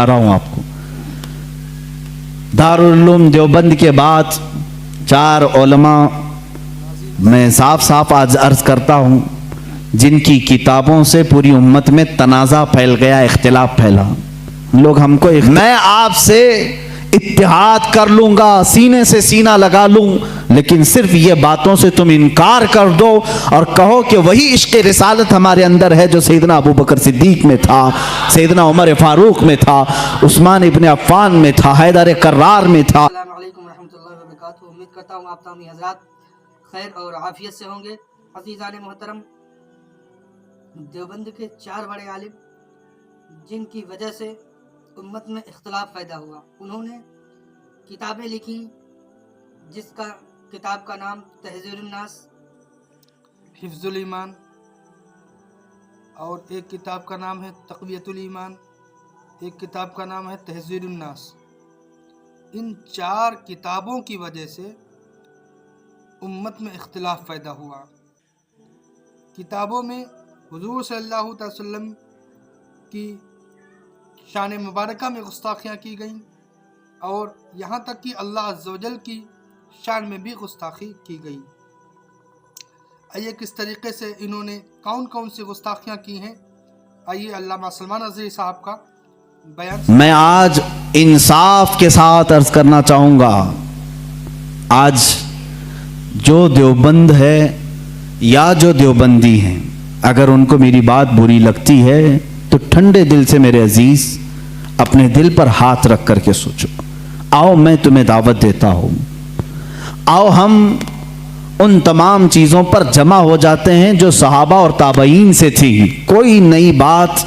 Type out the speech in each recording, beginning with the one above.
بتا رہا ہوں آپ کو۔ دارالعلوم دیوبند کے بعد 4 علماء میں صاف صاف آج عرض کرتا ہوں جن کی کتابوں سے پوری امت میں تنازع پھیل گیا، اختلاف پھیلا۔ لوگ ہم کو میں آپ سے اتحاد کر لوں گا، سینے سے سینہ لگا لوں، لیکن صرف یہ باتوں سے تم انکار کر دو اور کہو کہ وہی عشق رسالت ہمارے اندر ہے جو سیدنا ابو بکر صدیق میں تھا، سیدنا عمر فاروق میں تھا، عثمان ابن عفان میں تھا، حیدر کرار میں تھا۔ السلام علیکم ورحمۃ اللہ وبرکاتہ۔ امید کرتا ہوں آپ تمام حضرات خیر اور عافیت سے ہوں گے۔ عزیزان محترم، دیوبند کے 4 بڑے عالم جن کی وجہ سے امت میں اختلاف پیدا ہوا، انہوں نے کتابیں لکھی، جس کا کتاب کا نام تہذیب الناس، حفظ الایمان، اور ایک کتاب کا نام ہے تقویت الایمان، ایک کتاب کا نام ہے تہذیب الناس۔ ان 4 کتابوں کی وجہ سے امت میں اختلاف پیدا ہوا۔ کتابوں میں حضور صلی اللہ علیہ وسلم کی شان مبارکہ میں گستاخیاں کی گئیں، اور یہاں تک کہ اللہ عز و جل کی شان میں بھی گستاخی کی گئی۔ آئیے کس طریقے سے انہوں نے کون کون سی گستاخیاں کی ہیں، آئیے علامہ سلمان رضوی صاحب کا بیان۔ میں آج انصاف کے ساتھ عرض کرنا چاہوں گا، آج جو دیوبند ہے یا جو دیوبندی ہیں، اگر ان کو میری بات بری لگتی ہے تو ٹھنڈے دل سے میرے عزیز اپنے دل پر ہاتھ رکھ کر کے سوچو۔ آؤ میں تمہیں دعوت دیتا ہوں، آؤ ہم ان تمام چیزوں پر جمع ہو جاتے ہیں جو صحابہ اور تابعین سے تھی۔ کوئی نئی بات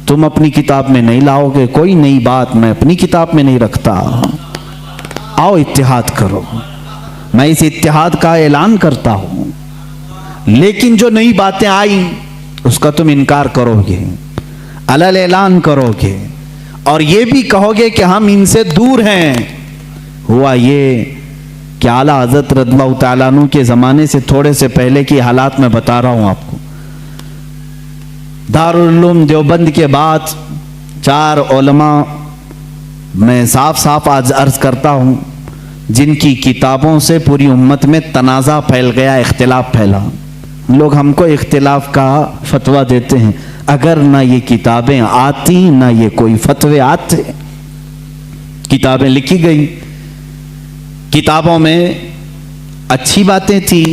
تم اپنی کتاب میں نہیں لاؤ گے، کوئی نئی بات میں اپنی کتاب میں نہیں رکھتا۔ آؤ اتحاد کرو، میں اس اتحاد کا اعلان کرتا ہوں، لیکن جو نئی باتیں آئیں اس کا تم انکار کرو گے، علل اعلان کرو گے، اور یہ بھی کہو گے کہ ہم ان سے دور ہیں۔ ہوا یہ کہ اعلیٰ حضرت رضی اللہ تعالیٰ عنہ کے زمانے سے تھوڑے سے پہلے کی حالات میں بتا رہا ہوں آپ کو۔ دارالعلوم دیوبند کے بعد 4 علماء میں صاف صاف آج عرض کرتا ہوں جن کی کتابوں سے پوری امت میں تنازع پھیل گیا، اختلاف پھیلا۔ لوگ ہم کو اختلاف کا فتویٰ دیتے ہیں، اگر نہ یہ کتابیں آتی نہ یہ کوئی فتوے آتے۔ کتابیں لکھی گئی، کتابوں میں اچھی باتیں تھی،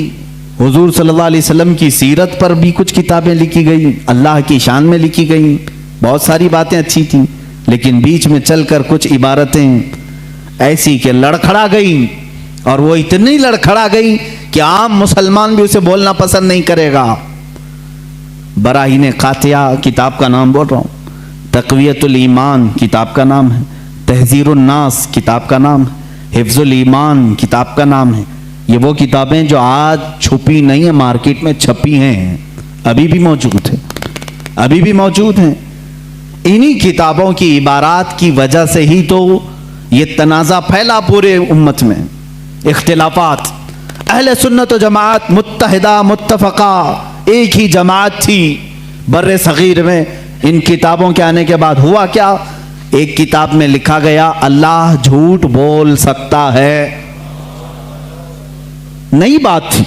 حضور صلی اللہ علیہ وسلم کی سیرت پر بھی کچھ کتابیں لکھی گئی، اللہ کی شان میں لکھی گئی، بہت ساری باتیں اچھی تھیں، لیکن بیچ میں چل کر کچھ عبارتیں ایسی کہ لڑکھڑا گئی، اور وہ اتنی لڑکھڑا گئی کہ عام مسلمان بھی اسے بولنا پسند نہیں کرے گا۔ براہین قاطعہ کتاب کا نام بول رہا ہوں، تقویت الایمان کتاب کا نام ہے، تہذیب الناس کتاب کا نام ہے، حفظ الایمان کتاب کا نام ہے۔ یہ وہ کتابیں جو آج چھپی نہیں ہیں، مارکیٹ میں چھپی ہیں، ابھی بھی موجود ہیں، ابھی بھی موجود ہیں۔ انہی کتابوں کی عبارات کی وجہ سے ہی تو یہ تنازع پھیلا پورے امت میں، اختلافات۔ اہل سنت و جماعت متحدہ متفقہ ایک ہی جماعت تھی بر صغیر میں۔ ان کتابوں کے آنے کے بعد ہوا کیا؟ ایک کتاب میں لکھا گیا اللہ جھوٹ بول سکتا ہے، نئی بات تھی۔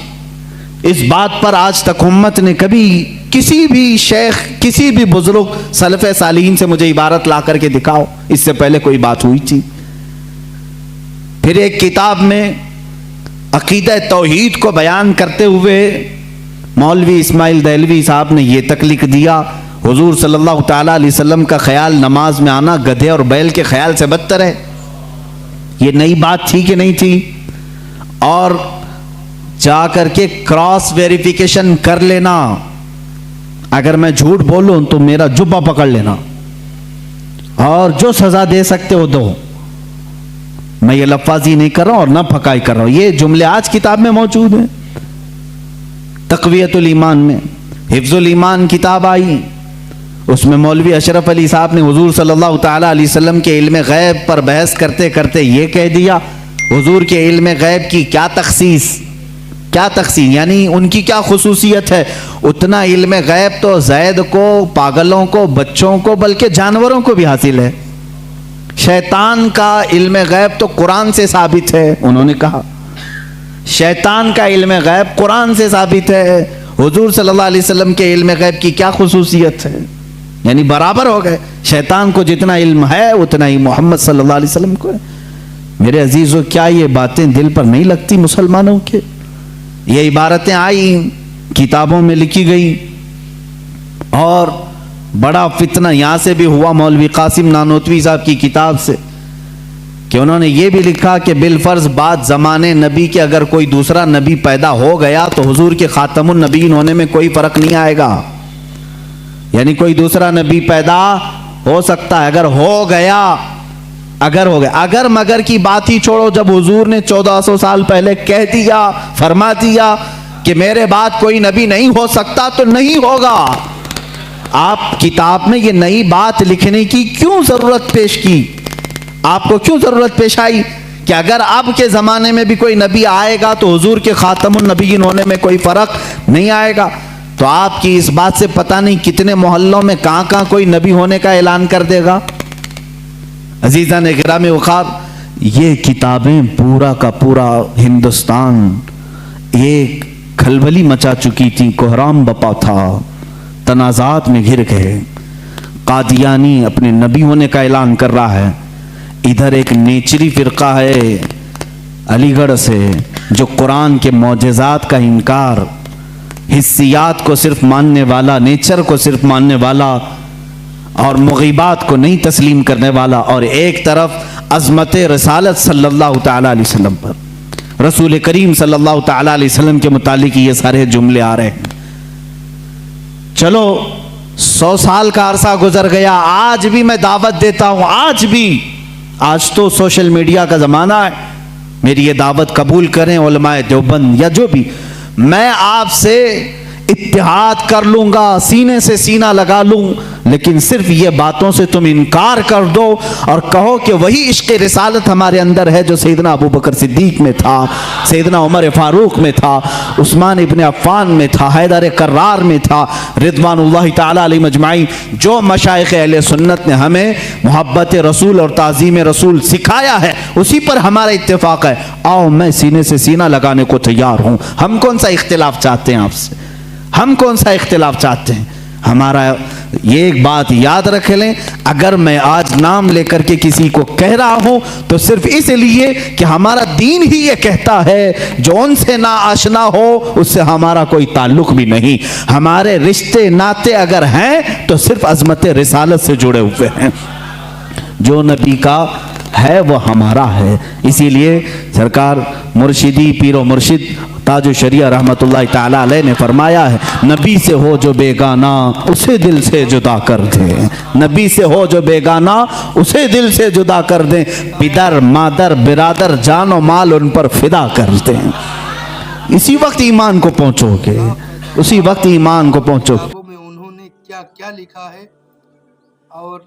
اس بات پر آج تک امت نے کبھی کسی بھی شیخ، کسی بھی بزرگ سلف صالحین سے مجھے عبارت لا کر کے دکھاؤ اس سے پہلے کوئی بات ہوئی تھی۔ پھر ایک کتاب میں عقیدہ توحید کو بیان کرتے ہوئے مولوی اسماعیل دہلوی صاحب نے یہ تک لکھ دیا، حضور صلی اللہ تعالیٰ علیہ وسلم کا خیال نماز میں آنا گدھے اور بیل کے خیال سے بدتر ہے۔ یہ نئی بات تھی کہ نہیں تھی؟ اور جا کر کے کراس ویریفیکیشن کر لینا، اگر میں جھوٹ بولوں تو میرا جبہ پکڑ لینا، اور جو سزا دے سکتے ہو دو۔ میں یہ لفاظی نہیں کر رہا ہوں اور نہ پھکائی کر رہا ہوں، یہ جملے آج کتاب میں موجود ہیں۔ تقویت الایمان میں حفظ الایمان کتاب آئی، اس میں مولوی اشرف علی صاحب نے حضور صلی اللہ تعالیٰ علیہ وسلم کے علم غیب پر بحث کرتے کرتے یہ کہہ دیا، حضور کے علم غیب کی کیا تخصیص، کیا تقسیم، یعنی ان کی کیا خصوصیت ہے؟ اتنا علم غیب تو زید کو، پاگلوں کو، بچوں کو، بلکہ جانوروں کو بھی حاصل ہے۔ شیطان کا علم غیب تو قرآن سے ثابت ہے، انہوں نے کہا شیطان کا علم غیب قرآن سے ثابت ہے، حضور صلی اللہ علیہ وسلم کے علم غیب کی کیا خصوصیت ہے؟ یعنی برابر ہو گئے، شیطان کو جتنا علم ہے اتنا ہی محمد صلی اللہ علیہ وسلم کو ہے۔ میرے عزیزو، کیا یہ باتیں دل پر نہیں لگتی مسلمانوں کے؟ یہ عبارتیں آئی، کتابوں میں لکھی گئی، اور بڑا فتنہ یہاں سے بھی ہوا مولوی قاسم نانوتوی صاحب کی کتاب سے، کہ انہوں نے یہ بھی لکھا کہ بالفرض بعد زمانے نبی کے اگر کوئی دوسرا نبی پیدا ہو گیا تو حضور کے خاتم النبیین ہونے میں کوئی فرق نہیں آئے گا، یعنی کوئی دوسرا نبی پیدا ہو سکتا ہے اگر ہو گیا، اگر مگر کی بات ہی چھوڑو، جب حضور نے 1400 سال پہلے کہہ دیا، فرما دیا کہ میرے بعد کوئی نبی نہیں ہو سکتا تو نہیں ہوگا۔ آپ کتاب میں یہ نئی بات لکھنے کی کیوں ضرورت پیش کی؟ آپ کو کیوں ضرورت پیش آئی کہ اگر اب کے زمانے میں بھی کوئی نبی آئے گا تو حضور کے خاتم النبیین ہونے میں کوئی فرق نہیں آئے گا؟ تو آپ کی اس بات سے پتہ نہیں کتنے محلوں میں کہاں کوئی نبی ہونے کا اعلان کر دے گا۔ عزیزان گرامی وقار، یہ کتابیں پورا کا پورا ہندوستان ایک کھلبلی مچا چکی تھی، کوہرام بپا تھا، تنازعات میں گھر گئے۔ قادیانی اپنے نبی ہونے کا اعلان کر رہا ہے، ادھر ایک نیچری فرقہ ہے علی گڑھ سے جو قرآن کے معجزات کا انکار، حسیات کو صرف ماننے والا، نیچر کو صرف ماننے والا اور مغیبات کو نہیں تسلیم کرنے والا، اور ایک طرف عظمت رسالت صلی اللہ تعالی علیہ وسلم پر، رسول کریم صلی اللہ تعالی علیہ وسلم کے متعلق یہ سارے جملے آ رہے ہیں۔ چلو 100 سال کا عرصہ گزر گیا، آج بھی میں دعوت دیتا ہوں، آج تو سوشل میڈیا کا زمانہ ہے، میری یہ دعوت قبول کریں علماء دیوبند یا جو بھی، میں آپ سے اتحاد کر لوں گا، سینے سے سینہ لگا لوں، لیکن صرف یہ باتوں سے تم انکار کر دو اور کہو کہ وہی عشق رسالت ہمارے اندر ہے جو سیدنا ابو بکر صدیق میں تھا، سیدنا عمر فاروق میں تھا، عثمان ابن عفان میں تھا، حیدر کرار میں تھا، رضوان اللہ تعالی علیہ مجمعین۔ جو مشائخ اہل سنت نے ہمیں محبت رسول اور تعظیم رسول سکھایا ہے اسی پر ہمارا اتفاق ہے، آؤ میں سینے سے سینہ لگانے کو تیار ہوں۔ ہم کون سا اختلاف چاہتے ہیں آپ سے؟ ہم کون سا اختلاف چاہتے ہیں؟ ہمارا یہ ایک بات یاد رکھ لیں، اگر میں آج نام لے کر کے کسی کو کہہ رہا ہوں تو صرف اس لیے کہ ہمارا دین ہی یہ کہتا ہے جو ان سے نا آشنا ہو اس سے ہمارا کوئی تعلق بھی نہیں، ہمارے رشتے ناتے اگر ہیں تو صرف عظمت رسالت سے جڑے ہوئے ہیں، جو نبی کا ہے وہ ہمارا ہے۔ اسی لیے سرکار مرشدی پیر و مرشد تاج الشریعہ رحمت اللہ تعالی علیہ نے فرمایا ہے، نبی سے ہو جو بیگانہ اسے دل سے جدا کر دیں، نبی سے ہو جو بیگانہ اسے دل سے جدا کر دیں، پدر مادر برادر جان و مال ان پر فدا کر دیں۔ اسی وقت ایمان کو پہنچو گے، اسی وقت ایمان کو پہنچو گے۔ کتابوں میں انہوں نے کیا کیا لکھا ہے اور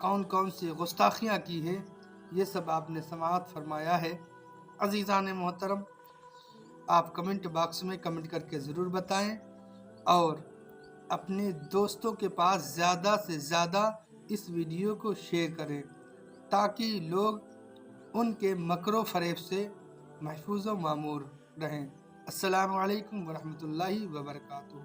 کون کون سی گستاخیاں کی ہے، یہ سب آپ نے سماعت فرمایا ہے۔ عزیزان محترم، آپ کمنٹ باکس میں کمنٹ کر کے ضرور بتائیں اور اپنے دوستوں کے پاس زیادہ سے زیادہ اس ویڈیو کو شیئر کریں تاکہ لوگ ان کے مکر و فریب سے محفوظ و معمور رہیں۔ السلام علیکم ورحمۃ اللہ وبرکاتہ۔